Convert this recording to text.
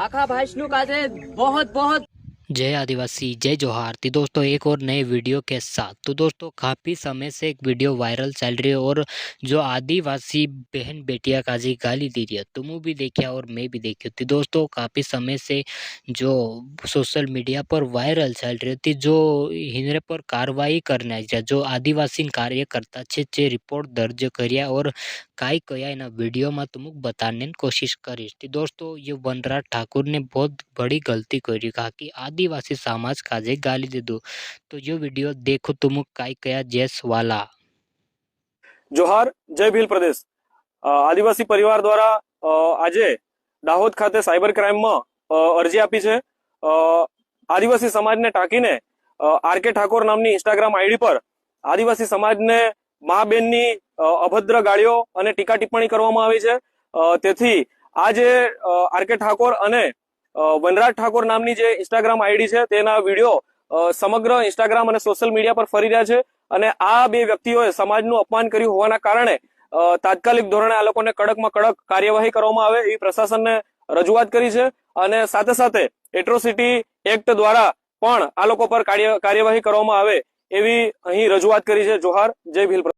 आखा भाषणों का थे बहुत बहुत जय आदिवासी जय जोहार। तो दोस्तों एक और नए वीडियो के साथ। तो दोस्तों काफ़ी समय से एक वीडियो वायरल चल रही है और जो आदिवासी बहन बेटियां का जी गाली दे रही है, तुम भी देखा और मैं भी देखी थी। दोस्तों काफ़ी समय से जो सोशल मीडिया पर वायरल चल रही थी, जो हिंदरे पर कार्रवाई करना चाहिए, जो आदिवासी कार्यकर्ता छे रिपोर्ट दर्ज કર્યા और કાંઈ કયા એના વિડીયોમાં तुमको बताने की कोशिश करी थी। दोस्तों ये वनराज ठाकुर ने बहुत बड़ी गलती करी, कहा कि आदिवासी समाज काजे गाली दे दो। तो ये वीडियो देखो तुम काई कया जैस वाला। जोहार जय भील प्रदेश। आदिवासी परिवार द्वारा આજે દાહોદ ખાતે સાયબર ક્રાઇમમાં અરજી આપી છે। આદિવાસી સમાજને ટાંકીને આરકે ઠાકોર નામની ઇન્સ્ટાગ્રામ આઈડી પર આદિવાસી સમાજને મા બેનની અભદ્ર ગાળીઓ અને ટીકા ટિપ્પણી કરવામાં આવી છે। તેથી આ જે આરકે ઠાકોર અને વનરાજ ઠાકોર નામની જે ઇન્સ્ટાગ્રામ આઈડી છે તેના વિડીયો સમગ્ર ઇન્સ્ટાગ્રામ અને સોશિયલ મીડિયા પર ફરી રહ્યા છે અને આ બે વ્યક્તિઓએ સમાજનું અપમાન કર્યું હોવાના કારણે તાત્કાલિક ધોરણે આ લોકોને કડકમાં કડક કાર્યવાહી કરવામાં આવે એવી પ્રશાસનને રજૂઆત કરી છે અને સાથે સાથે એટ્રોસિટી એક્ટ દ્વારા પણ આ લોકો પર કાર્યવાહી કરવામાં આવે એવી અહીં રજૂઆત કરી છે। જોહાર જય ભીલ।